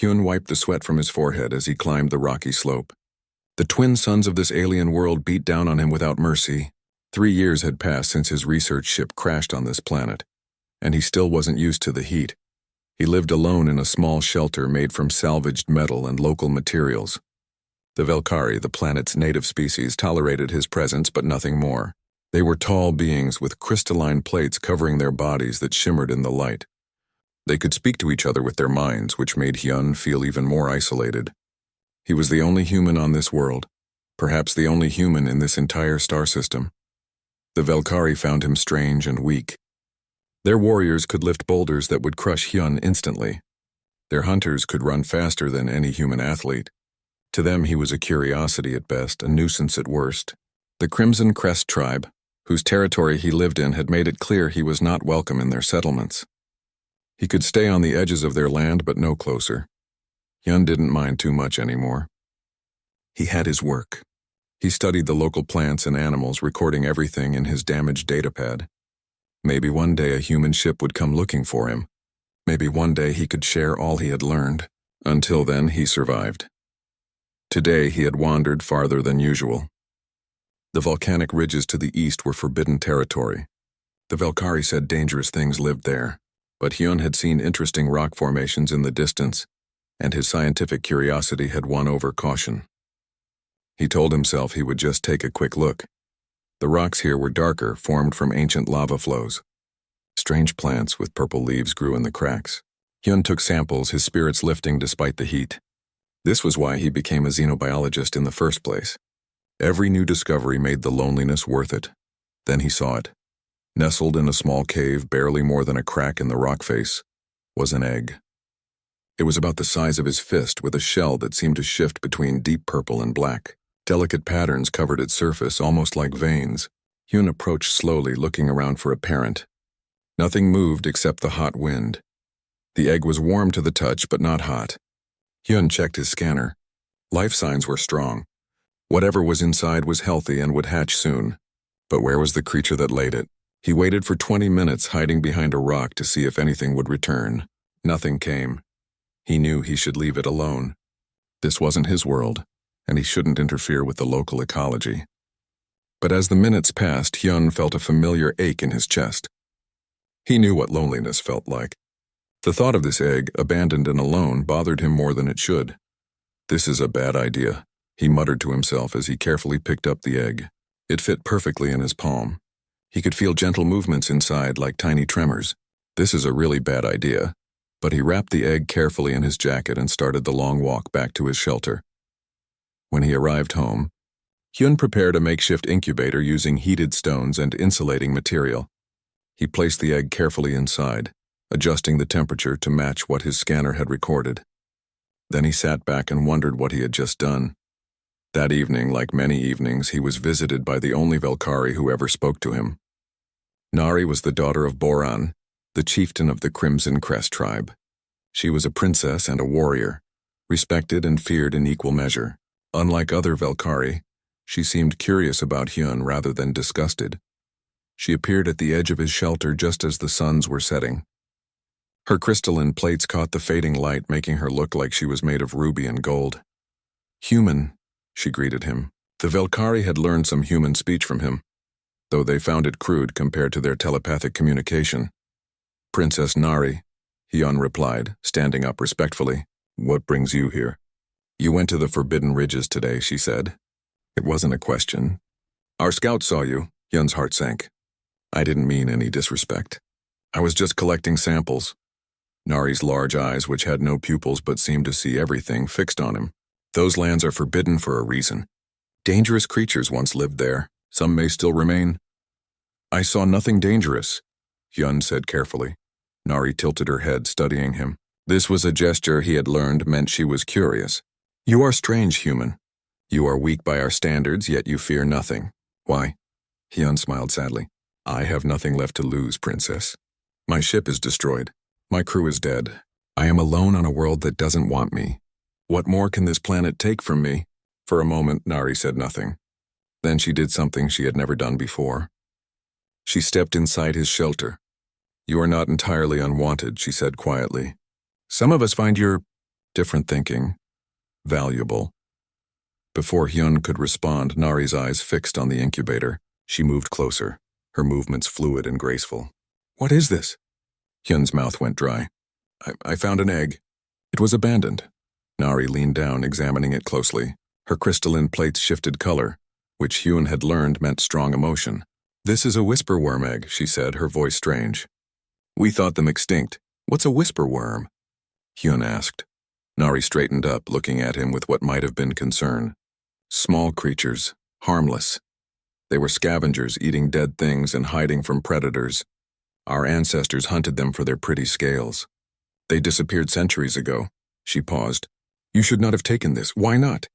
Hyun wiped the sweat from his forehead as he climbed the rocky slope. The twin suns of this alien world beat down on him without mercy. 3 years had passed since his research ship crashed on this planet, and he still wasn't used to the heat. He lived alone in a small shelter made from salvaged metal and local materials. The Velkari, the planet's native species, tolerated his presence but nothing more. They were tall beings with crystalline plates covering their bodies that shimmered in the light. They could speak to each other with their minds, which made Hyun feel even more isolated. He was the only human on this world, perhaps the only human in this entire star system. The Velkari found him strange and weak. Their warriors could lift boulders that would crush Hyun instantly. Their hunters could run faster than any human athlete. To them he was a curiosity at best, a nuisance at worst. The Crimson Crest tribe, whose territory he lived in, had made it clear he was not welcome in their settlements. He could stay on the edges of their land but no closer. Hyun didn't mind too much anymore. He had his work. He studied the local plants and animals, recording everything in his damaged datapad. Maybe one day a human ship would come looking for him. Maybe one day he could share all he had learned. Until then, he survived. Today he had wandered farther than usual. The volcanic ridges to the east were forbidden territory. The Velkari said dangerous things lived there, but Hyun had seen interesting rock formations in the distance, and his scientific curiosity had won over caution. He told himself he would just take a quick look. The rocks here were darker, formed from ancient lava flows. Strange plants with purple leaves grew in the cracks. Hyun took samples, his spirits lifting despite the heat. This was why he became a xenobiologist in the first place. Every new discovery made the loneliness worth it. Then he saw it. Nestled in a small cave, barely more than a crack in the rock face, was an egg. It was about the size of his fist, with a shell that seemed to shift between deep purple and black. Delicate patterns covered its surface, almost like veins. Hyun approached slowly, looking around for a parent. Nothing moved except the hot wind. The egg was warm to the touch, but not hot. Hyun checked his scanner. Life signs were strong. Whatever was inside was healthy and would hatch soon. But where was the creature that laid it? He waited for 20 minutes, hiding behind a rock to see if anything would return. Nothing came. He knew he should leave it alone. This wasn't his world, and he shouldn't interfere with the local ecology. But as the minutes passed, Hyun felt a familiar ache in his chest. He knew what loneliness felt like. The thought of this egg, abandoned and alone, bothered him more than it should. "This is a bad idea," he muttered to himself as he carefully picked up the egg. It fit perfectly in his palm. He could feel gentle movements inside, like tiny tremors. This is a really bad idea. But he wrapped the egg carefully in his jacket and started the long walk back to his shelter. When he arrived home, Hyun prepared a makeshift incubator using heated stones and insulating material. He placed the egg carefully inside, adjusting the temperature to match what his scanner had recorded. Then he sat back and wondered what he had just done. That evening, like many evenings, he was visited by the only Velkari who ever spoke to him. Nari was the daughter of Boran, the chieftain of the Crimson Crest tribe. She was a princess and a warrior, respected and feared in equal measure. Unlike other Velkari, she seemed curious about Hyun rather than disgusted. She appeared at the edge of his shelter just as the suns were setting. Her crystalline plates caught the fading light, making her look like she was made of ruby and gold. "Human," she greeted him. The Velkari had learned some human speech from him, though they found it crude compared to their telepathic communication. "Princess Nari," Hyun replied, standing up respectfully. "What brings you here?" "You went to the Forbidden Ridges today," she said. It wasn't a question. "Our scout saw you." Hyun's heart sank. "I didn't mean any disrespect. I was just collecting samples." Nari's large eyes, which had no pupils but seemed to see everything, fixed on him. "Those lands are forbidden for a reason. Dangerous creatures once lived there. Some may still remain." "I saw nothing dangerous," Hyun said carefully. Nari tilted her head, studying him. This was a gesture he had learned meant she was curious. "You are strange, human. You are weak by our standards, yet you fear nothing. Why?" Hyun smiled sadly. "I have nothing left to lose, princess. My ship is destroyed. My crew is dead. I am alone on a world that doesn't want me. What more can this planet take from me?" For a moment, Nari said nothing. Then she did something she had never done before. She stepped inside his shelter. "You are not entirely unwanted," she said quietly. "Some of us find your Different thinking. Valuable. Before Hyun could respond, Nari's eyes fixed on the incubator. She moved closer, her movements fluid and graceful. What is this? Hyun's mouth went dry. I found an egg. It was abandoned. Nari leaned down, examining it closely. Her crystalline plates shifted color, which Hyun had learned meant strong emotion. This is a whisper worm egg, she said, her voice strange. We thought them extinct. What's a whisper worm? Hyun asked. Nari straightened up, looking at him with what might have been concern. Small creatures, harmless. They were scavengers, eating dead things and hiding from predators. Our ancestors hunted them for their pretty scales. They disappeared centuries ago. She paused. You should not have taken this. Why not?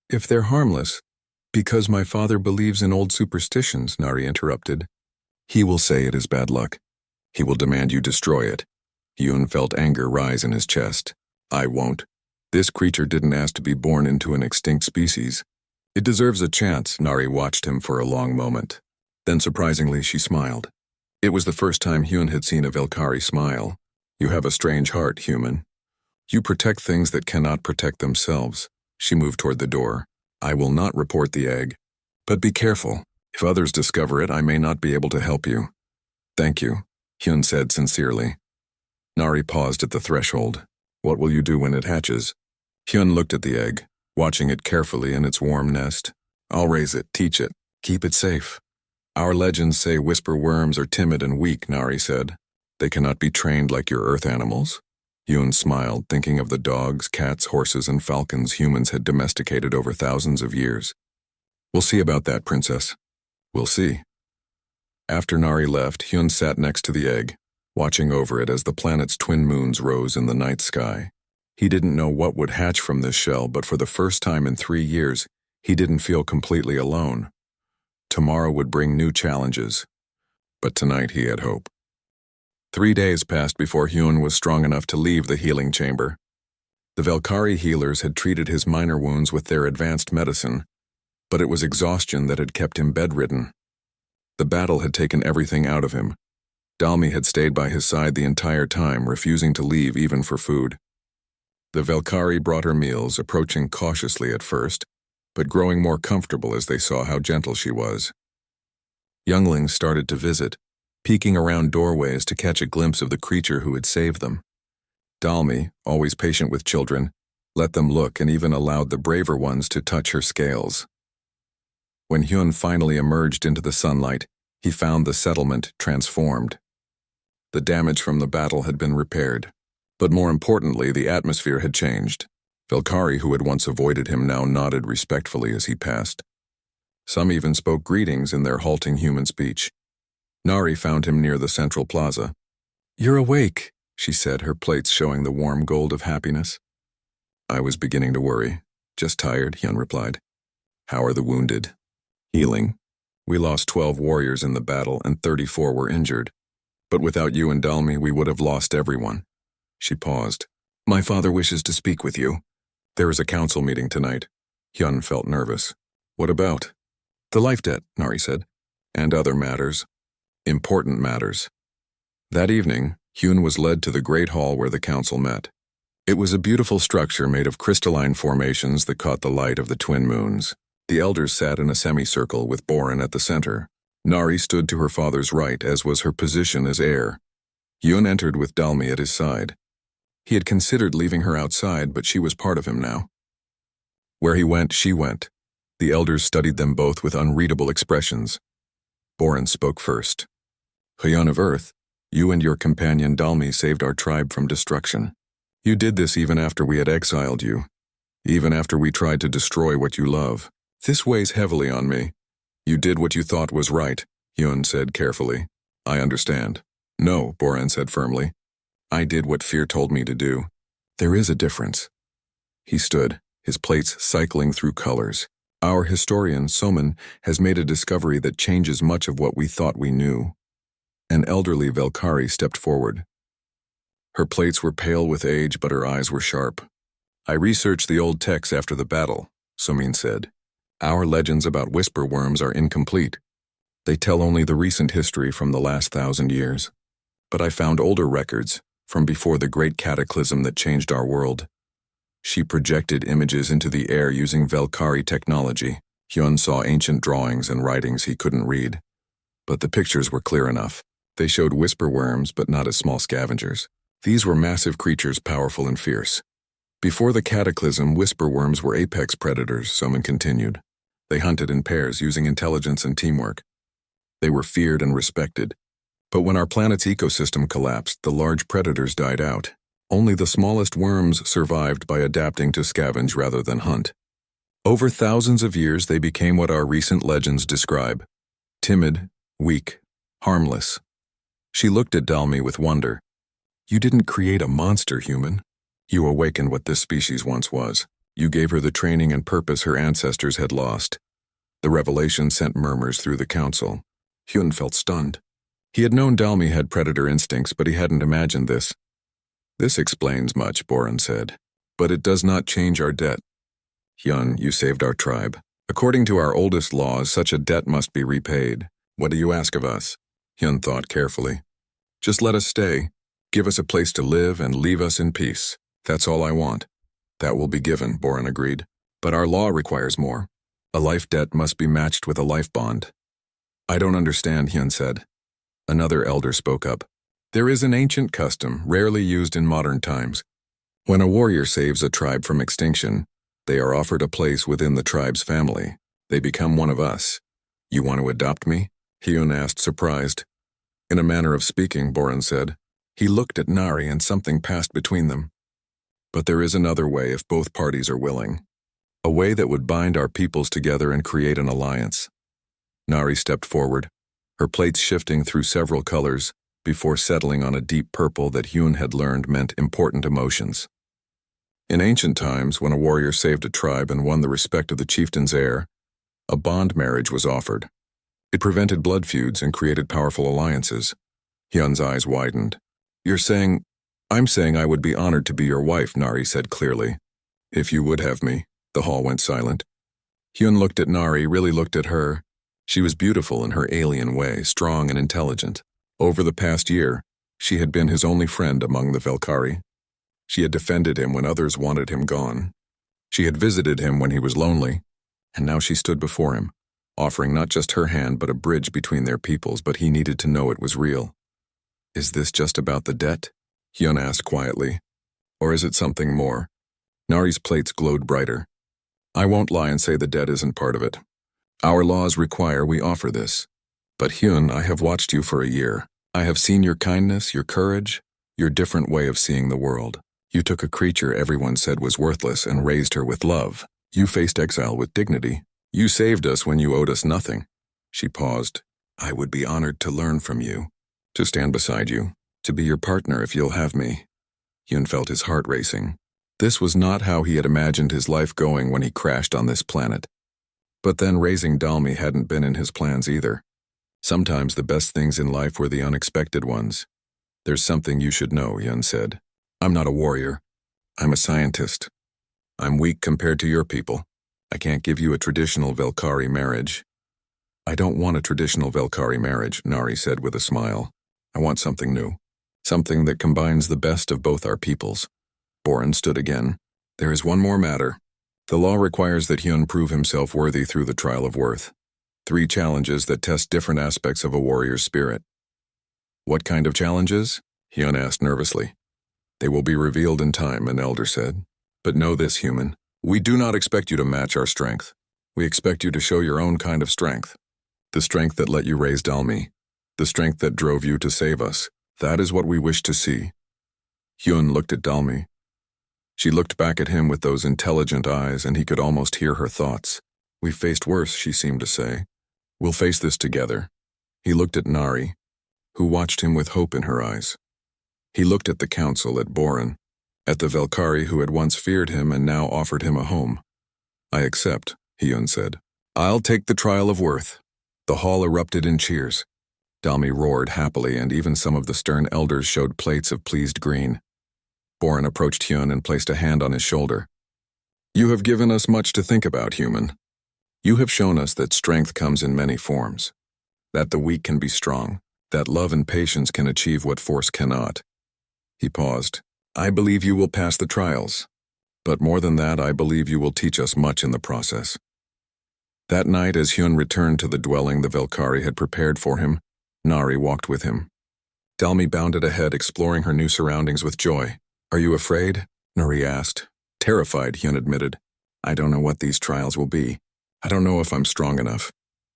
If they're harmless. Because my father believes in old superstitions, Nari interrupted. He will say it is bad luck. He will demand you destroy it. Hyun felt anger rise in his chest. I won't. This creature didn't ask to be born into an extinct species. It deserves a chance. Nari watched him for a long moment. Then surprisingly, she smiled. It was the first time Hyun had seen a Valkyrie smile. You have a strange heart, human. You protect things that cannot protect themselves. She moved toward the door. I will not report the egg. But be careful. If others discover it, I may not be able to help you. Thank you, Hyun said sincerely. Nari paused at the threshold. What will you do when it hatches? Hyun looked at the egg, watching it carefully in its warm nest. I'll raise it, teach it, keep it safe. Our legends say whisper worms are timid and weak, Nari said. They cannot be trained like your earth animals. Hyun smiled, thinking of the dogs, cats, horses, and falcons humans had domesticated over thousands of years. We'll see about that, princess. We'll see. After Nari left, Hyun sat next to the egg, watching over it as the planet's twin moons rose in the night sky. He didn't know what would hatch from this shell, but for the first time in 3 years, he didn't feel completely alone. Tomorrow would bring new challenges, but tonight he had hope. 3 days passed before Hyun was strong enough to leave the healing chamber. The Valkyrie healers had treated his minor wounds with their advanced medicine, but it was exhaustion that had kept him bedridden. The battle had taken everything out of him. Dalmi had stayed by his side the entire time, refusing to leave even for food. The Valkyrie brought her meals, approaching cautiously at first, but growing more comfortable as they saw how gentle she was. Younglings started to visit, peeking around doorways to catch a glimpse of the creature who had saved them. Dalmi, always patient with children, let them look and even allowed the braver ones to touch her scales. When Hyun finally emerged into the sunlight, he found the settlement transformed. The damage from the battle had been repaired, but more importantly, the atmosphere had changed. Valkyrie, who had once avoided him, now nodded respectfully as he passed. Some even spoke greetings in their halting human speech. Nari found him near the central plaza. You're awake, she said, her plates showing the warm gold of happiness. I was beginning to worry. Just tired, Hyun replied. How are the wounded? Healing. We lost 12 warriors in the battle and 34 were injured. But without you and Dalmi, we would have lost everyone. She paused. My father wishes to speak with you. There is a council meeting tonight. Hyun felt nervous. What about? The life debt, Nari said. And other matters. Important matters. That evening, Hyun was led to the great hall where the council met. It was a beautiful structure made of crystalline formations that caught the light of the twin moons. The elders sat in a semicircle with Boren at the center. Nari stood to her father's right, as was her position as heir. Hyun entered with Dalmi at his side. He had considered leaving her outside, but she was part of him now. Where he went, she went. The elders studied them both with unreadable expressions. Boren spoke first. Hyun of Earth, you and your companion Dalmi saved our tribe from destruction. You did this even after we had exiled you, even after we tried to destroy what you love. This weighs heavily on me. You did what you thought was right, Hyun said carefully. I understand. No, Boren said firmly. I did what fear told me to do. There is a difference. He stood, his plates cycling through colors. Our historian, Soman, has made a discovery that changes much of what we thought we knew. An elderly Valkyrie stepped forward. Her plates were pale with age, but her eyes were sharp. I researched the old texts after the battle, Somin said. Our legends about whisper worms are incomplete. They tell only the recent history from the last 1,000 years. But I found older records, from before the great cataclysm that changed our world. She projected images into the air using Velkari technology. Hyun saw ancient drawings and writings he couldn't read. But the pictures were clear enough. They showed whisper worms, but not as small scavengers. These were massive creatures, powerful and fierce. Before the cataclysm, whisper worms were apex predators, Soman continued. They hunted in pairs using intelligence and teamwork. They were feared and respected. But when our planet's ecosystem collapsed, the large predators died out. Only the smallest worms survived by adapting to scavenge rather than hunt. Over thousands of years, they became what our recent legends describe: timid, weak, harmless. She looked at Dalmi with wonder. You didn't create a monster, human. You awakened what this species once was. You gave her the training and purpose her ancestors had lost. The revelation sent murmurs through the council. Hyun felt stunned. He had known Dalmi had predator instincts, but he hadn't imagined this. This explains much, Boran said. But it does not change our debt. Hyun, you saved our tribe. According to our oldest laws, such a debt must be repaid. What do you ask of us? Hyun thought carefully. Just let us stay. Give us a place to live and leave us in peace. That's all I want. That will be given, Boran agreed. But our law requires more. A life debt must be matched with a life bond. I don't understand, Hyun said. Another elder spoke up. There is an ancient custom, rarely used in modern times. When a warrior saves a tribe from extinction, they are offered a place within the tribe's family. They become one of us. You want to adopt me? Hyun asked, surprised. In a manner of speaking, Boran said. He looked at Nari and something passed between them. But there is another way if both parties are willing. A way that would bind our peoples together and create an alliance. Nari stepped forward, her plates shifting through several colors before settling on a deep purple that Hyun had learned meant important emotions. In ancient times, when a warrior saved a tribe and won the respect of the chieftain's heir, a bond marriage was offered. It prevented blood feuds and created powerful alliances. Hyun's eyes widened. I'm saying I would be honored to be your wife, Nari said clearly. If you would have me. The hall went silent. Hyun looked at Nari, really looked at her. She was beautiful in her alien way, strong and intelligent. Over the past year, she had been his only friend among the Velkari. She had defended him when others wanted him gone. She had visited him when he was lonely, and now she stood before him, offering not just her hand but a bridge between their peoples, but he needed to know it was real. Is this just about the debt? Hyun asked quietly. Or is it something more? Nari's plates glowed brighter. I won't lie and say the debt isn't part of it. Our laws require we offer this. But Hyun, I have watched you for a year. I have seen your kindness, your courage, your different way of seeing the world. You took a creature everyone said was worthless and raised her with love. You faced exile with dignity. You saved us when you owed us nothing. She paused. I would be honored to learn from you, to stand beside you, to be your partner if you'll have me. Hyun felt his heart racing. This was not how he had imagined his life going when he crashed on this planet. But then raising Dalmi hadn't been in his plans either. Sometimes the best things in life were the unexpected ones. There's something you should know, Hyun said. I'm not a warrior. I'm a scientist. I'm weak compared to your people. I can't give you a traditional Velkari marriage. I don't want a traditional Velkari marriage, Nari said with a smile. I want something new. Something that combines the best of both our peoples. Boran stood again. There is one more matter. The law requires that Hyun prove himself worthy through the trial of worth. 3 challenges that test different aspects of a warrior's spirit. What kind of challenges? Hyun asked nervously. They will be revealed in time, an elder said. But know this, human. We do not expect you to match our strength. We expect you to show your own kind of strength. The strength that let you raise Dalmi. The strength that drove you to save us. That is what we wish to see. Hyun looked at Dalmi. She looked back at him with those intelligent eyes, and he could almost hear her thoughts. We've faced worse, she seemed to say. We'll face this together. He looked at Nari, who watched him with hope in her eyes. He looked at the council, at Boran, at the Velkari who had once feared him and now offered him a home. I accept, Hyun said. I'll take the trial of worth. The hall erupted in cheers. Dalmi roared happily, and even some of the stern elders showed plates of pleased green. Boran approached Hyun and placed a hand on his shoulder. You have given us much to think about, human. You have shown us that strength comes in many forms, that the weak can be strong, that love and patience can achieve what force cannot. He paused. I believe you will pass the trials. But more than that, I believe you will teach us much in the process." That night, as Hyun returned to the dwelling the Velkari had prepared for him, Nari walked with him. Dalmi bounded ahead, exploring her new surroundings with joy. "Are you afraid?" Nari asked. "Terrified," Hyun admitted. "I don't know what these trials will be. I don't know if I'm strong enough."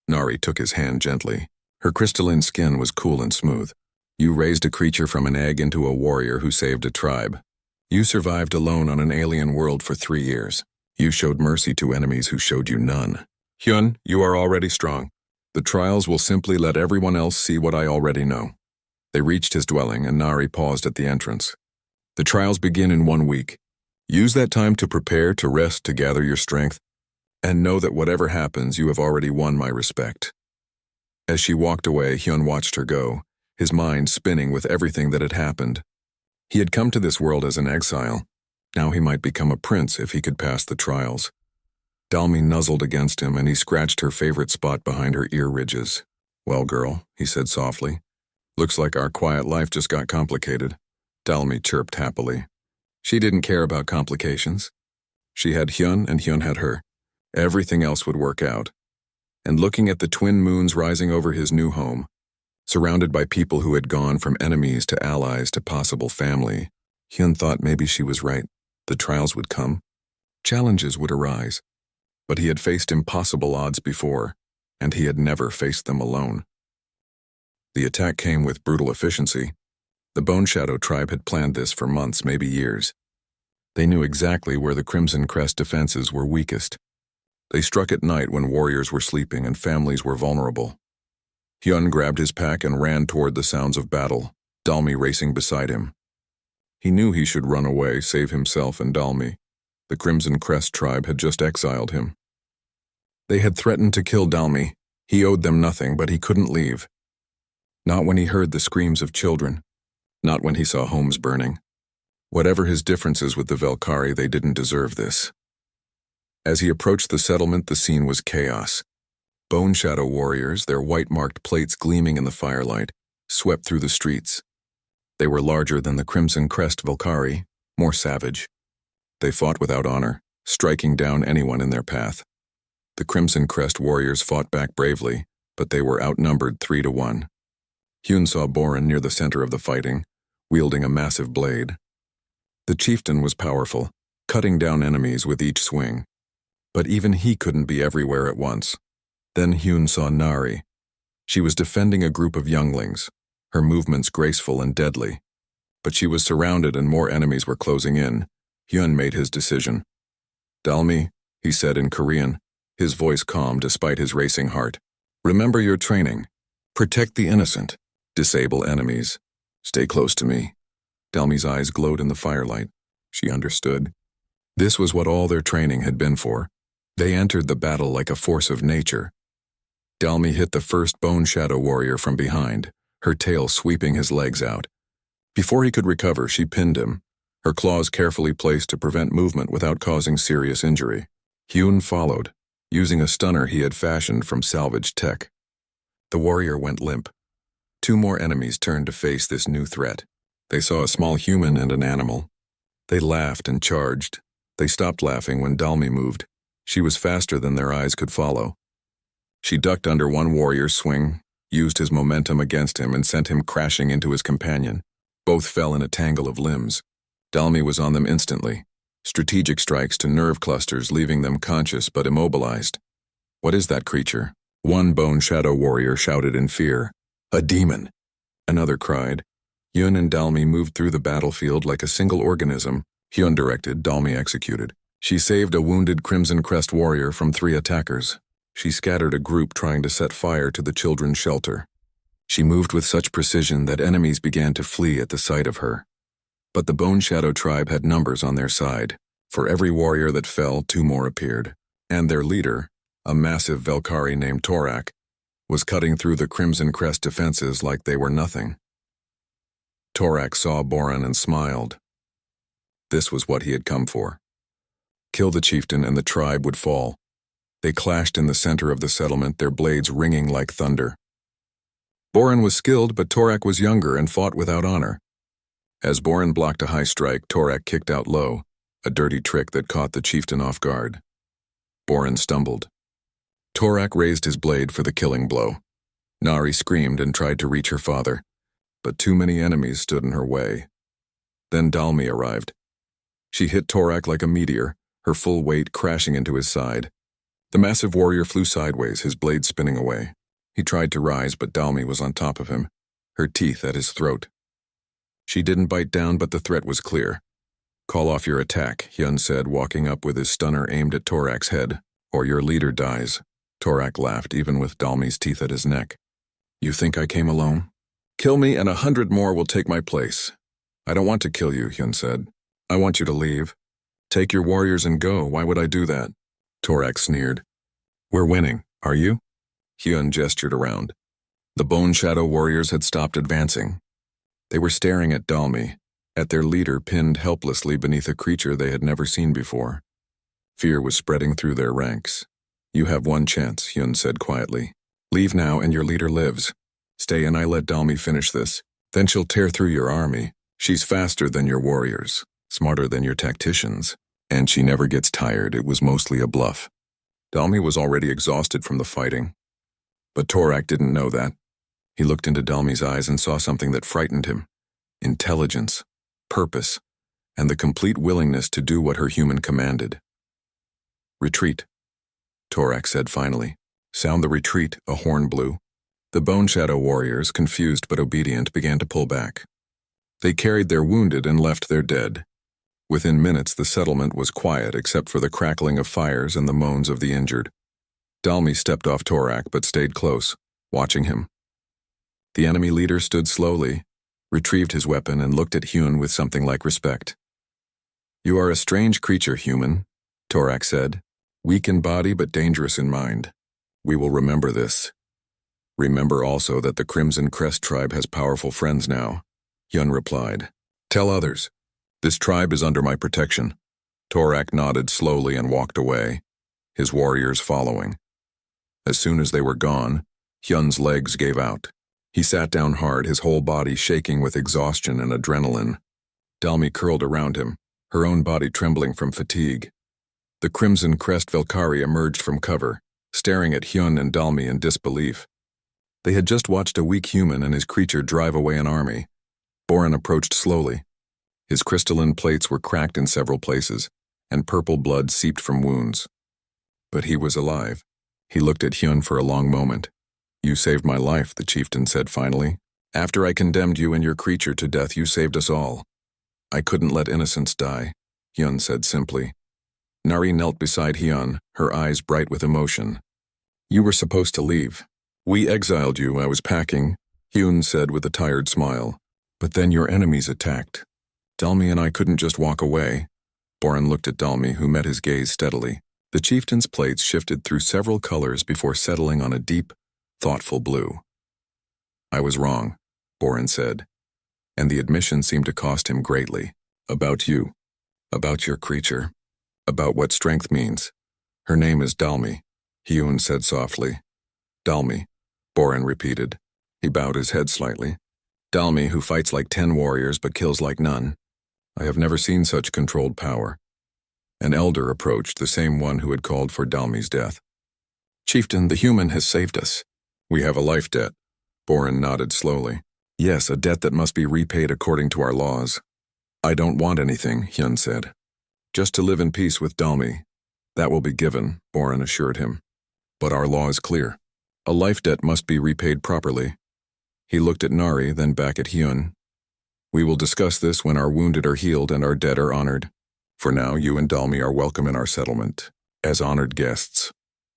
Nari took his hand gently. Her crystalline skin was cool and smooth. "You raised a creature from an egg into a warrior who saved a tribe. You survived alone on an alien world for 3 years. You showed mercy to enemies who showed you none. Hyun, you are already strong. The trials will simply let everyone else see what I already know." They reached his dwelling, and Nari paused at the entrance. "The trials begin in 1 week. Use that time to prepare, to rest, to gather your strength, and know that whatever happens, you have already won my respect." As she walked away, Hyun watched her go, his mind spinning with everything that had happened. He had come to this world as an exile. Now he might become a prince if he could pass the trials. Dalmi nuzzled against him, and he scratched her favorite spot behind her ear ridges. "Well, girl," he said softly, "looks like our quiet life just got complicated." Dalmi chirped happily. She didn't care about complications. She had Hyun, and Hyun had her. Everything else would work out. And looking at the twin moons rising over his new home, surrounded by people who had gone from enemies to allies to possible family, Hyun thought maybe she was right. The trials would come. Challenges would arise. But he had faced impossible odds before, and he had never faced them alone. The attack came with brutal efficiency. The Bone Shadow tribe had planned this for months, maybe years. They knew exactly where the Crimson Crest defenses were weakest. They struck at night when warriors were sleeping and families were vulnerable. Hyun grabbed his pack and ran toward the sounds of battle, Dalmi racing beside him. He knew he should run away, save himself and Dalmi. The Crimson Crest tribe had just exiled him. They had threatened to kill Dalmi. He owed them nothing, but he couldn't leave. Not when he heard the screams of children. Not when he saw homes burning. Whatever his differences with the Velkari, they didn't deserve this. As he approached the settlement, the scene was chaos. Bone Shadow warriors, their white-marked plates gleaming in the firelight, swept through the streets. They were larger than the Crimson Crest Velkari, more savage. They fought without honor, striking down anyone in their path. The Crimson Crest warriors fought back bravely, but they were outnumbered 3-1. Hyun saw Boren near the center of the fighting, wielding a massive blade. The chieftain was powerful, cutting down enemies with each swing. But even he couldn't be everywhere at once. Then Hyun saw Nari. She was defending a group of younglings, her movements graceful and deadly. But she was surrounded and more enemies were closing in. Hyun made his decision. "Dalmi," he said in Korean, his voice calm despite his racing heart. "Remember your training. Protect the innocent. Disable enemies. Stay close to me." Dalmi's eyes glowed in the firelight. She understood. This was what all their training had been for. They entered the battle like a force of nature. Dalmi hit the first Bone Shadow warrior from behind, her tail sweeping his legs out. Before he could recover, she pinned him, her claws carefully placed to prevent movement without causing serious injury. Hyun followed, using a stunner he had fashioned from salvaged tech. The warrior went limp. 2 more enemies turned to face this new threat. They saw a small human and an animal. They laughed and charged. They stopped laughing when Dalmi moved. She was faster than their eyes could follow. She ducked under one warrior's swing, used his momentum against him, and sent him crashing into his companion. Both fell in a tangle of limbs. Dalmi was on them instantly. Strategic strikes to nerve clusters, leaving them conscious but immobilized. "What is that creature?" One Bone Shadow warrior shouted in fear. "A demon!" Another cried. Hyun and Dalmi moved through the battlefield like a single organism. Hyun directed, Dalmi executed. She saved a wounded Crimson Crest warrior from 3 attackers. She scattered a group trying to set fire to the children's shelter. She moved with such precision that enemies began to flee at the sight of her. But the Bone Shadow tribe had numbers on their side. For every warrior that fell, 2 more appeared. And their leader, a massive Velkari named Torak, was cutting through the Crimson Crest defenses like they were nothing. Torak saw Boren and smiled. This was what he had come for. Kill the chieftain and the tribe would fall. They clashed in the center of the settlement, their blades ringing like thunder. Boren was skilled, but Torak was younger and fought without honor. As Boren blocked a high strike, Torak kicked out low, a dirty trick that caught the chieftain off guard. Boran stumbled. Torak raised his blade for the killing blow. Nari screamed and tried to reach her father, but too many enemies stood in her way. Then Dalmi arrived. She hit Torak like a meteor, her full weight crashing into his side. The massive warrior flew sideways, his blade spinning away. He tried to rise, but Dalmi was on top of him, her teeth at his throat. She didn't bite down, but the threat was clear. "Call off your attack," Hyun said, walking up with his stunner aimed at Torak's head, "or your leader dies." Torak laughed, even with Dalmi's teeth at his neck. "You think I came alone? Kill me and 100 more will take my place." "I don't want to kill you," Hyun said. "I want you to leave. Take your warriors and go. Why would I do that?" Torak sneered. "We're winning, are you?" Hyun gestured around. The Bone Shadow warriors had stopped advancing. They were staring at Dalmi, at their leader pinned helplessly beneath a creature they had never seen before. Fear was spreading through their ranks. "You have one chance," Hyun said quietly. "Leave now and your leader lives. Stay and I let Dalmi finish this. Then she'll tear through your army. She's faster than your warriors, smarter than your tacticians, and she never gets tired. It was mostly a bluff." Dalmi was already exhausted from the fighting. But Torak didn't know that. He looked into Dalmi's eyes and saw something that frightened him. Intelligence, purpose, and the complete willingness to do what her human commanded. "Retreat," Torak said finally. "Sound the retreat," a horn blew. The Bone Shadow warriors, confused but obedient, began to pull back. They carried their wounded and left their dead. Within minutes, the settlement was quiet except for the crackling of fires and the moans of the injured. Dalmi stepped off Torak but stayed close, watching him. The enemy leader stood slowly, retrieved his weapon, and looked at Hyun with something like respect. "You are a strange creature, human," Torak said. "Weak in body but dangerous in mind. We will remember this. Remember also that the Crimson Crest tribe has powerful friends now," Hyun replied. "Tell others. This tribe is under my protection." Torak nodded slowly and walked away, his warriors following. As soon as they were gone, Hyun's legs gave out. He sat down hard, his whole body shaking with exhaustion and adrenaline. Dalmi curled around him, her own body trembling from fatigue. The Crimson Crest Velkari emerged from cover, staring at Hyun and Dalmi in disbelief. They had just watched a weak human and his creature drive away an army. Boran approached slowly. His crystalline plates were cracked in several places, and purple blood seeped from wounds. But he was alive. He looked at Hyun for a long moment. "You saved my life," the chieftain said finally. "After I condemned you and your creature to death, you saved us all." "I couldn't let innocents die," Hyun said simply. Nari knelt beside Hyun, her eyes bright with emotion. "You were supposed to leave. We exiled you. I was packing," Hyun said with a tired smile. "But then your enemies attacked. Dalmi and I couldn't just walk away." Boran looked at Dalmi, who met his gaze steadily. The chieftain's plates shifted through several colors before settling on a deep, thoughtful blue. "I was wrong," Boran said, and the admission seemed to cost him greatly. "About you. About your creature. About what strength means. Her name is Dalmi," Hyun said softly. "Dalmi," Boran repeated. He bowed his head slightly. "Dalmi, who fights like 10 warriors but kills like none. I have never seen such controlled power." An elder approached, the same one who had called for Dalmi's death. "Chieftain, the human has saved us." "We have a life debt." Boran nodded slowly. "Yes, a debt that must be repaid according to our laws." "I don't want anything," Hyun said. "Just to live in peace with Dalmi. That will be given," Boran assured him. "But our law is clear. A life debt must be repaid properly." He looked at Nari, then back at Hyun. "We will discuss this when our wounded are healed and our dead are honored. For now, you and Dalmi are welcome in our settlement, as honored guests."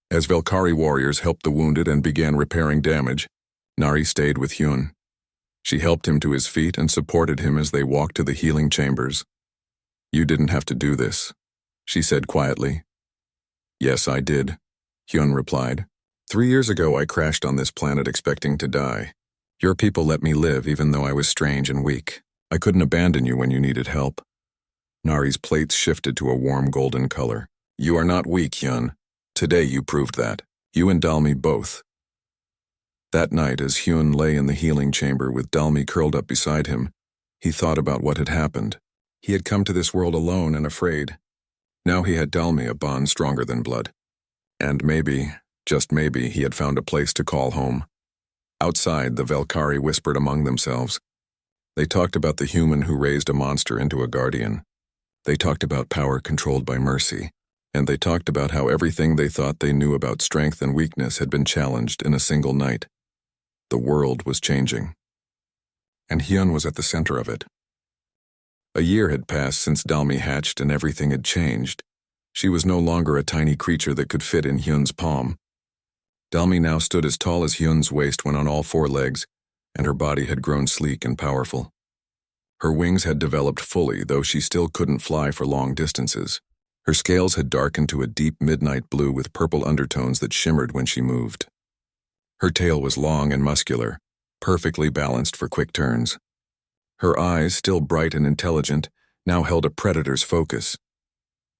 As Velkari warriors helped the wounded and began repairing damage, Nari stayed with Hyun. She helped him to his feet and supported him as they walked to the healing chambers. "You didn't have to do this," she said quietly. "Yes, I did," Hyun replied. 3 years ago, I crashed on this planet expecting to die. Your people let me live even though I was strange and weak. I couldn't abandon you when you needed help." Nari's plates shifted to a warm golden color. "You are not weak, Hyun. Today you proved that. You and Dalmi both." That night, as Hyun lay in the healing chamber with Dalmi curled up beside him, he thought about what had happened. He had come to this world alone and afraid. Now he had Dalmi, a bond stronger than blood. And maybe, just maybe, he had found a place to call home. Outside, the Velkari whispered among themselves. They talked about the human who raised a monster into a guardian. They talked about power controlled by mercy. And they talked about how everything they thought they knew about strength and weakness had been challenged in a single night. The world was changing. And Hyun was at the center of it. A year had passed since Dalmi hatched and everything had changed. She was no longer a tiny creature that could fit in Hyun's palm. Dalmi now stood as tall as Hyun's waist when on all four legs, and her body had grown sleek and powerful. Her wings had developed fully, though she still couldn't fly for long distances. Her scales had darkened to a deep midnight blue with purple undertones that shimmered when she moved. Her tail was long and muscular, perfectly balanced for quick turns. Her eyes, still bright and intelligent, now held a predator's focus.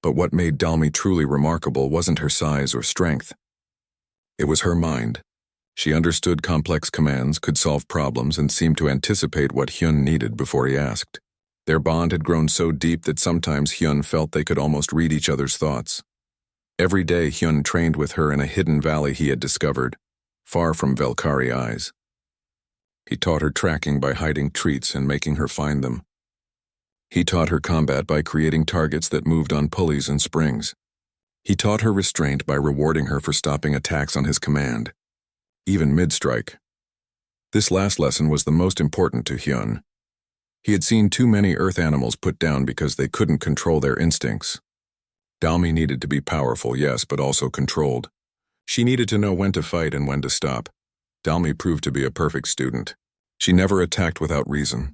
But what made Dalmi truly remarkable wasn't her size or strength. It was her mind. She understood complex commands, could solve problems, and seemed to anticipate what Hyun needed before he asked. Their bond had grown so deep that sometimes Hyun felt they could almost read each other's thoughts. Every day Hyun trained with her in a hidden valley he had discovered, far from Velkari eyes. He taught her tracking by hiding treats and making her find them. He taught her combat by creating targets that moved on pulleys and springs. He taught her restraint by rewarding her for stopping attacks on his command, even mid-strike. This last lesson was the most important to Hyun. He had seen too many Earth animals put down because they couldn't control their instincts. Dalmi needed to be powerful, yes, but also controlled. She needed to know when to fight and when to stop. Dalmi proved to be a perfect student. She never attacked without reason.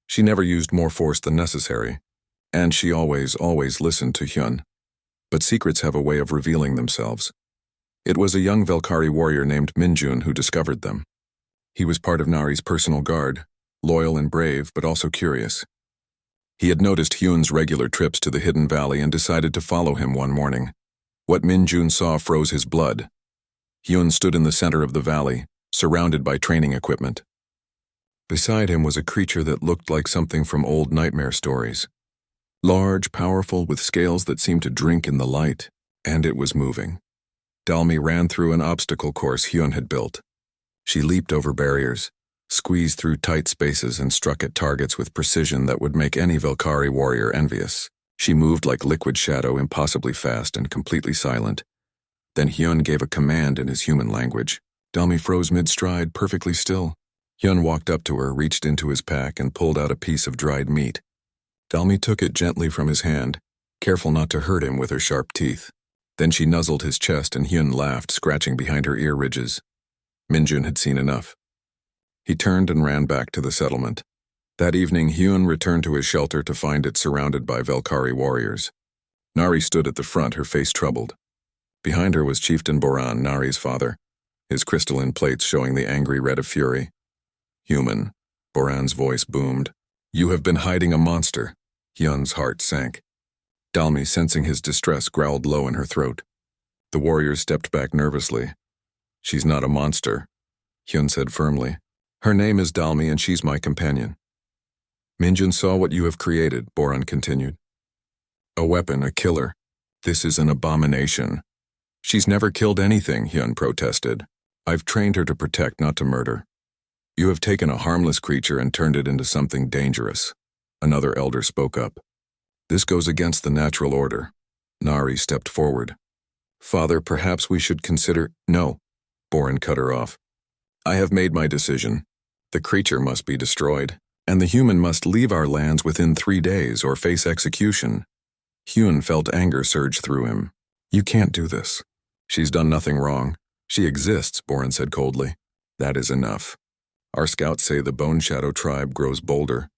She never used more force than necessary. And she always listened to Hyun. But secrets have a way of revealing themselves. It was a young Velkari warrior named Minjun who discovered them. He was part of Nari's personal guard, loyal and brave, but also curious. He had noticed Hyun's regular trips to the hidden valley and decided to follow him one morning. What Minjun saw froze his blood. Hyun stood in the center of the valley, surrounded by training equipment. Beside him was a creature that looked like something from old nightmare stories. Large, powerful, with scales that seemed to drink in the light, and it was moving. Dalmi ran through an obstacle course Hyun had built. She leaped over barriers, squeezed through tight spaces and struck at targets with precision that would make any Velkari warrior envious. She moved like liquid shadow, impossibly fast and completely silent. Then Hyun gave a command in his human language. Dalmi froze mid-stride, perfectly still. Hyun walked up to her, reached into his pack, and pulled out a piece of dried meat. Dalmi took it gently from his hand, careful not to hurt him with her sharp teeth. Then she nuzzled his chest and Hyun laughed, scratching behind her ear ridges. Minjun had seen enough. He turned and ran back to the settlement. That evening, Hyun returned to his shelter to find it surrounded by Velkari warriors. Nari stood at the front, her face troubled. Behind her was Chieftain Boran, Nari's father, his crystalline plates showing the angry red of fury. Human, Boran's voice boomed. You have been hiding a monster. Hyun's heart sank. Dalmi, sensing his distress, growled low in her throat. The warriors stepped back nervously. She's not a monster, Hyun said firmly. Her name is Dalmi and she's my companion. Minjun saw what you have created, Boran continued. A weapon, a killer. This is an abomination. She's never killed anything, Hyun protested. I've trained her to protect, not to murder. You have taken a harmless creature and turned it into something dangerous. Another elder spoke up. This goes against the natural order. Nari stepped forward. Father, perhaps we should consider— No, Boran cut her off. I have made my decision. The creature must be destroyed, and the human must leave our lands within 3 days or face execution. Hyun felt anger surge through him. You can't do this. She's done nothing wrong. She exists, Boran said coldly. That is enough. Our scouts say the Bone Shadow tribe grows bolder.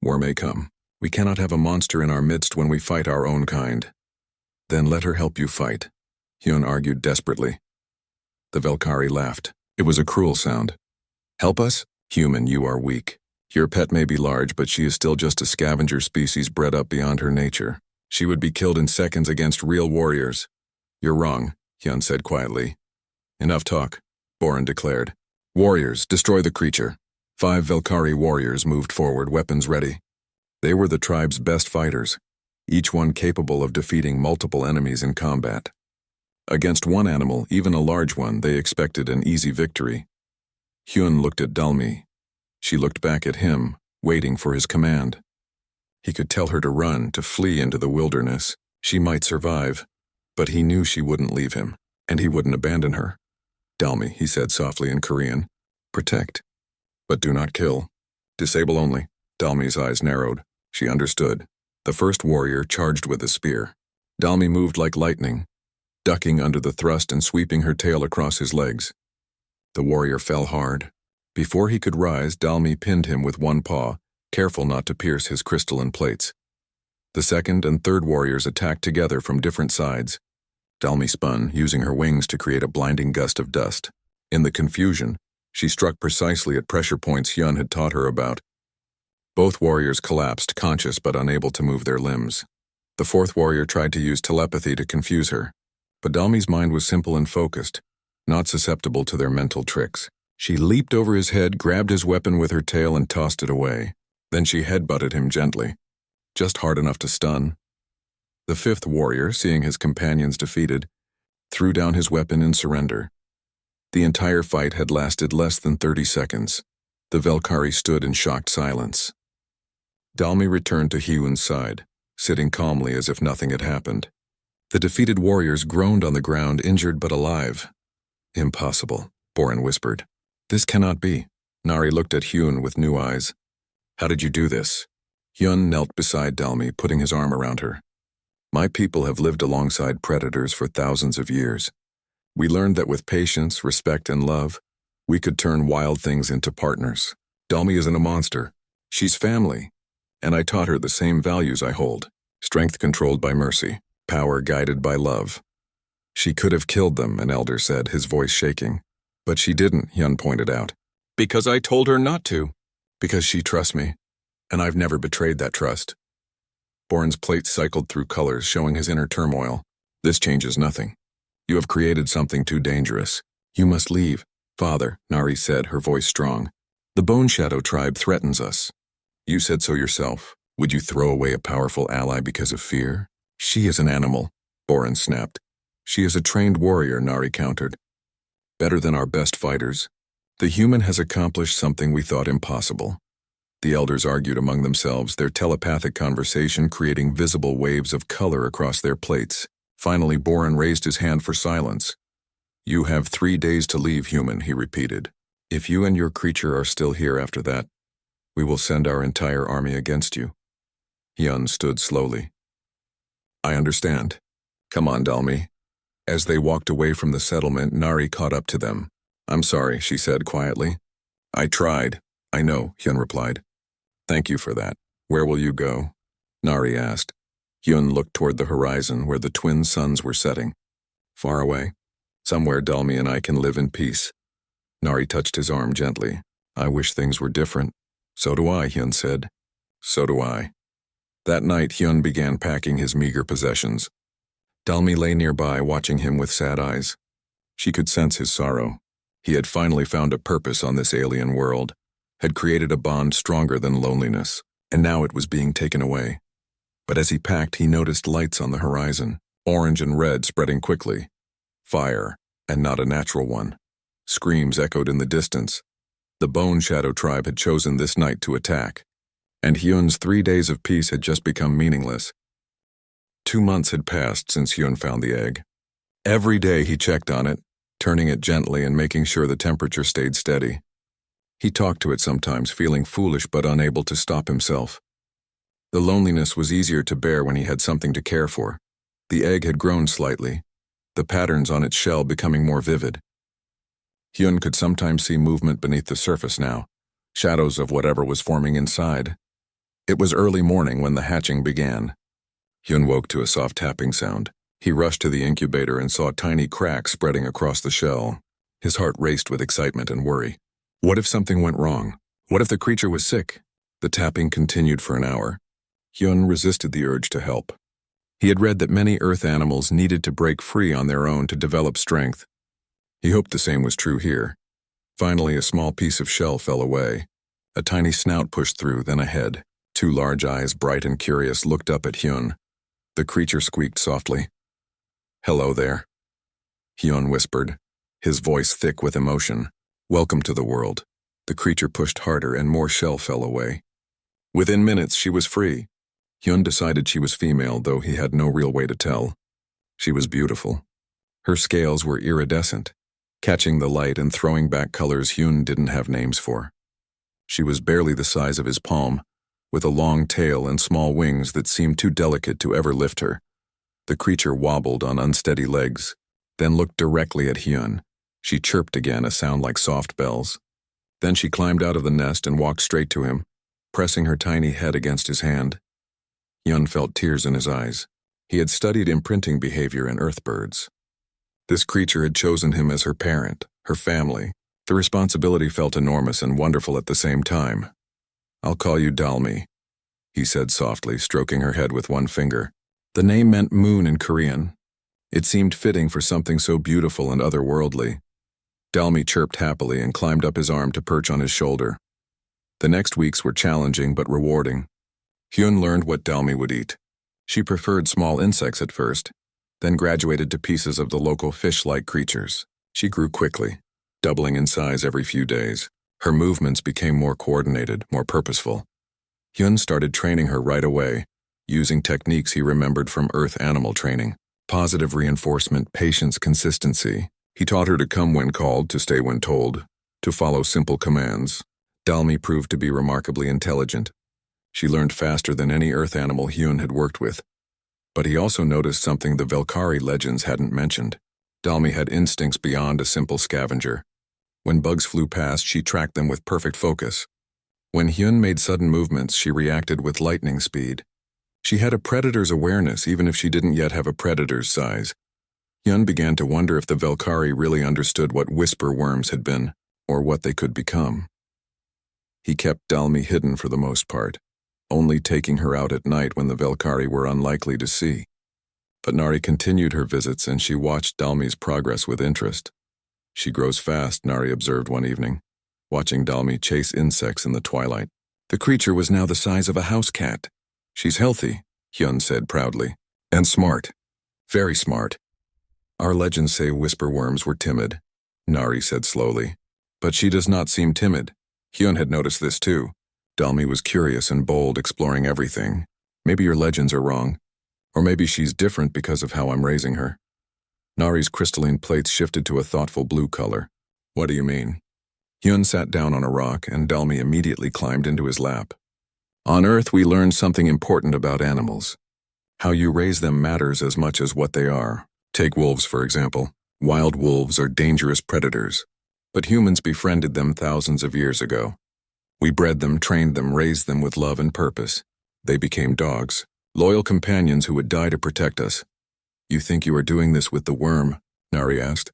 War may come. We cannot have a monster in our midst when we fight our own kind. Then let her help you fight, Hyun argued desperately. The Velkari laughed. It was a cruel sound. Help us? Human, you are weak. Your pet may be large, but she is still just a scavenger species bred up beyond her nature. She would be killed in seconds against real warriors. You're wrong, Hyun said quietly. Enough talk, Boran declared. Warriors, destroy the creature. 5 Velkari warriors moved forward, weapons ready. They were the tribe's best fighters, each one capable of defeating multiple enemies in combat. Against one animal, even a large one, they expected an easy victory. Hyun looked at Dalmi. She looked back at him, waiting for his command. He could tell her to run, to flee into the wilderness. She might survive, but he knew she wouldn't leave him, and he wouldn't abandon her. Dalmi, he said softly in Korean. Protect, but do not kill. Disable only. Dalmi's eyes narrowed. She understood. The first warrior charged with a spear. Dalmi moved like lightning, ducking under the thrust and sweeping her tail across his legs. The warrior fell hard. Before he could rise, Dalmi pinned him with one paw, careful not to pierce his crystalline plates. The second and third warriors attacked together from different sides. Dalmi spun, using her wings to create a blinding gust of dust. In the confusion, she struck precisely at pressure points Hyun had taught her about. Both warriors collapsed, conscious but unable to move their limbs. The fourth warrior tried to use telepathy to confuse her, but Dalmi's mind was simple and focused, not susceptible to their mental tricks. She leaped over his head, grabbed his weapon with her tail and tossed it away. Then she headbutted him gently, just hard enough to stun. The fifth warrior, seeing his companions defeated, threw down his weapon in surrender. The entire fight had lasted less than 30 seconds. The Velkari stood in shocked silence. Dalmi returned to Hyun's side, sitting calmly as if nothing had happened. The defeated warriors groaned on the ground, injured but alive. Impossible, Boren whispered. This cannot be. Nari looked at Hyun with new eyes. How did you do this? Hyun knelt beside Dalmi, putting his arm around her. My people have lived alongside predators for thousands of years. We learned that with patience, respect, and love, we could turn wild things into partners. Dalmi isn't a monster. She's family. And I taught her the same values I hold. Strength controlled by mercy. Power guided by love. She could have killed them, an elder said, his voice shaking. But she didn't, Hyun pointed out. Because I told her not to. Because she trusts me. And I've never betrayed that trust. Boren's plate cycled through colors, showing his inner turmoil. This changes nothing. You have created something too dangerous. You must leave. Father, Nari said, her voice strong. The Bone Shadow tribe threatens us. You said so yourself. Would you throw away a powerful ally because of fear? She is an animal, Boren snapped. She is a trained warrior, Nari countered. Better than our best fighters. The human has accomplished something we thought impossible. The elders argued among themselves, their telepathic conversation creating visible waves of color across their plates. Finally, Boren raised his hand for silence. You have 3 days to leave, human, he repeated. If you and your creature are still here after that, we will send our entire army against you. Hyun stood slowly. I understand. Come on, Dalmi. As they walked away from the settlement, Nari caught up to them. I'm sorry, she said quietly. I tried. I know, Hyun replied. Thank you for that. Where will you go? Nari asked. Hyun looked toward the horizon where the twin suns were setting. Far away. Somewhere Dalmi and I can live in peace. Nari touched his arm gently. I wish things were different. So do I, Hyun said. So do I. That night, Hyun began packing his meager possessions. Dalmi lay nearby, watching him with sad eyes. She could sense his sorrow. He had finally found a purpose on this alien world, had created a bond stronger than loneliness, and now it was being taken away. But as he packed, he noticed lights on the horizon, orange and red spreading quickly. Fire, and not a natural one. Screams echoed in the distance. The Bone Shadow tribe had chosen this night to attack, and Hyun's 3 days of peace had just become meaningless. 2 months had passed since Hyun found the egg. Every day he checked on it, turning it gently and making sure the temperature stayed steady. He talked to it sometimes, feeling foolish but unable to stop himself. The loneliness was easier to bear when he had something to care for. The egg had grown slightly, the patterns on its shell becoming more vivid. Hyun could sometimes see movement beneath the surface now, shadows of whatever was forming inside. It was early morning when the hatching began. Hyun woke to a soft tapping sound. He rushed to the incubator and saw tiny cracks spreading across the shell. His heart raced with excitement and worry. What if something went wrong? What if the creature was sick? The tapping continued for an hour. Hyun resisted the urge to help. He had read that many Earth animals needed to break free on their own to develop strength. He hoped the same was true here. Finally, a small piece of shell fell away. A tiny snout pushed through, then a head. Two large eyes, bright and curious, looked up at Hyun. The creature squeaked softly. "Hello there," Hyun whispered, his voice thick with emotion. "Welcome to the world." The creature pushed harder and more shell fell away. Within minutes, she was free. Hyun decided she was female, though he had no real way to tell. She was beautiful. Her scales were iridescent, catching the light and throwing back colors Hyun didn't have names for. She was barely the size of his palm, with a long tail and small wings that seemed too delicate to ever lift her. The creature wobbled on unsteady legs, then looked directly at Hyun. She chirped again, a sound like soft bells. Then she climbed out of the nest and walked straight to him, pressing her tiny head against his hand. Hyun felt tears in his eyes. He had studied imprinting behavior in earthbirds. This creature had chosen him as her parent, her family. The responsibility felt enormous and wonderful at the same time. "I'll call you Dalmi," he said softly, stroking her head with one finger. The name meant moon in Korean. It seemed fitting for something so beautiful and otherworldly. Dalmi chirped happily and climbed up his arm to perch on his shoulder. The next weeks were challenging but rewarding. Hyun learned what Dalmi would eat. She preferred small insects at first, then graduated to pieces of the local fish-like creatures. She grew quickly, doubling in size every few days. Her movements became more coordinated, more purposeful. Hyun started training her right away, using techniques he remembered from Earth animal training. Positive reinforcement, patience, consistency. He taught her to come when called, to stay when told, to follow simple commands. Dalmi proved to be remarkably intelligent. She learned faster than any Earth animal Hyun had worked with. But he also noticed something the Valkyrie legends hadn't mentioned. Dalmi had instincts beyond a simple scavenger. When bugs flew past, she tracked them with perfect focus. When Hyun made sudden movements, she reacted with lightning speed. She had a predator's awareness, even if she didn't yet have a predator's size. Hyun began to wonder if the Valkyrie really understood what whisper worms had been, or what they could become. He kept Dalmi hidden for the most part, only taking her out at night when the Valkyrie were unlikely to see. But Nari continued her visits, and she watched Dalmi's progress with interest. "She grows fast," Nari observed one evening, watching Dalmi chase insects in the twilight. The creature was now the size of a house cat. "She's healthy," Hyun said proudly, "and smart. Very smart." "Our legends say whisper worms were timid," Nari said slowly. "But she does not seem timid." Hyun had noticed this too. Dalmi was curious and bold, exploring everything. "Maybe your legends are wrong. Or maybe she's different because of how I'm raising her." Nari's crystalline plates shifted to a thoughtful blue color. "What do you mean?" Hyun sat down on a rock, and Dalmi immediately climbed into his lap. "On Earth, we learned something important about animals. How you raise them matters as much as what they are. Take wolves, for example. Wild wolves are dangerous predators, but humans befriended them thousands of years ago. We bred them, trained them, raised them with love and purpose. They became dogs, loyal companions who would die to protect us." "You think you are doing this with the worm?" Nari asked.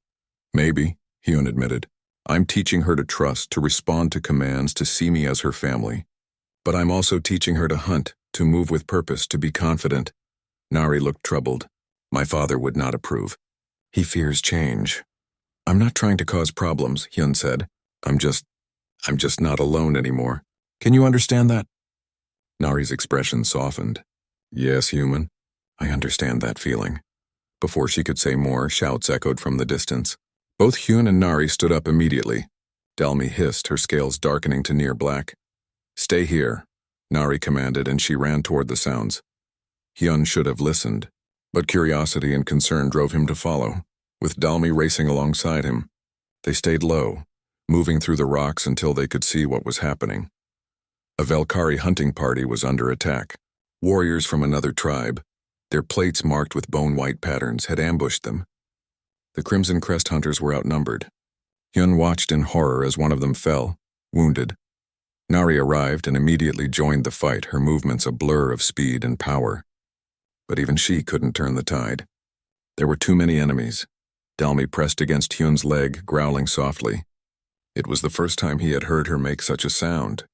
"Maybe," Hyun admitted. "I'm teaching her to trust, to respond to commands, to see me as her family. But I'm also teaching her to hunt, to move with purpose, to be confident." Nari looked troubled. "My father would not approve. He fears change." "I'm not trying to cause problems," Hyun said. I'm just not alone anymore. Can you understand that?" Nari's expression softened. "Yes, human. I understand that feeling." Before she could say more, shouts echoed from the distance. Both Hyun and Nari stood up immediately. Dalmi hissed, her scales darkening to near black. "Stay here," Nari commanded, and she ran toward the sounds. Hyun should have listened, but curiosity and concern drove him to follow, with Dalmi racing alongside him. They stayed low, moving through the rocks until they could see what was happening. A Valkyrie hunting party was under attack. Warriors from another tribe, their plates marked with bone-white patterns, had ambushed them. The Crimson Crest hunters were outnumbered. Hyun watched in horror as one of them fell, wounded. Nari arrived and immediately joined the fight, her movements a blur of speed and power. But even she couldn't turn the tide. There were too many enemies. Dalmi pressed against Hyun's leg, growling softly. It was the first time he had heard her make such a sound.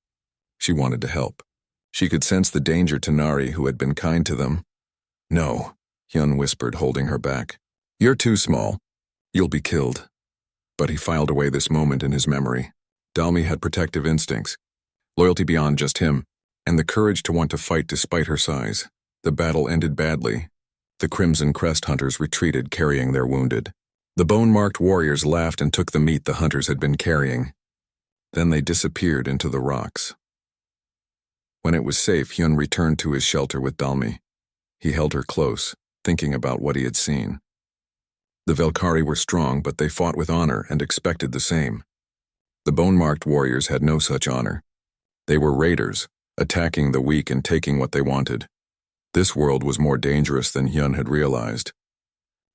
She wanted to help. She could sense the danger to Nari, who had been kind to them. "No," Hyun whispered, holding her back. "You're too small. You'll be killed." But he filed away this moment in his memory. Dalmi had protective instincts, loyalty beyond just him. and the courage to want to fight despite her size. The battle ended badly. The Crimson Crest hunters retreated, carrying their wounded. The bone-marked warriors laughed and took the meat the hunters had been carrying. Then they disappeared into the rocks. When it was safe, Hyun returned to his shelter with Dalmi. He held her close, thinking about what he had seen. The Velkari were strong, but they fought with honor and expected the same. The bone-marked warriors had no such honor. They were raiders, attacking the weak and taking what they wanted. This world was more dangerous than Hyun had realized.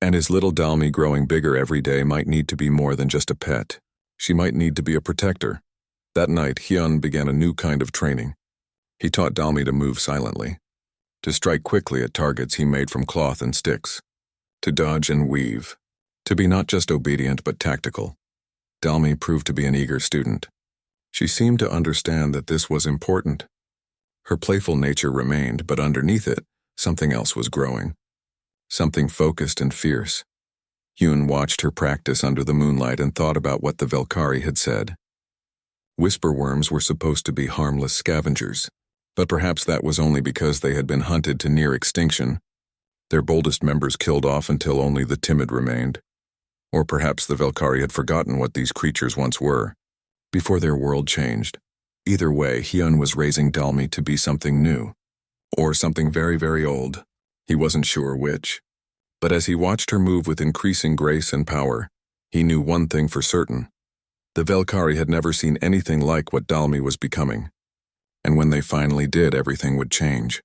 And his little Dalmi, growing bigger every day, might need to be more than just a pet. She might need to be a protector. That night, Hyun began a new kind of training. He taught Dalmi to move silently, to strike quickly at targets he made from cloth and sticks, to dodge and weave, to be not just obedient but tactical. Dalmi proved to be an eager student. She seemed to understand that this was important. Her playful nature remained, but underneath it, something else was growing. Something focused and fierce. Hyun watched her practice under the moonlight and thought about what the Velkari had said. Whisper worms were supposed to be harmless scavengers, but perhaps that was only because they had been hunted to near extinction, their boldest members killed off until only the timid remained. Or perhaps the Velkari had forgotten what these creatures once were, before their world changed. Either way, Hyun was raising Dalmi to be something new, or something very, very old. He wasn't sure which. But as he watched her move with increasing grace and power, he knew one thing for certain. The Velkari had never seen anything like what Dalmi was becoming. And when they finally did, everything would change.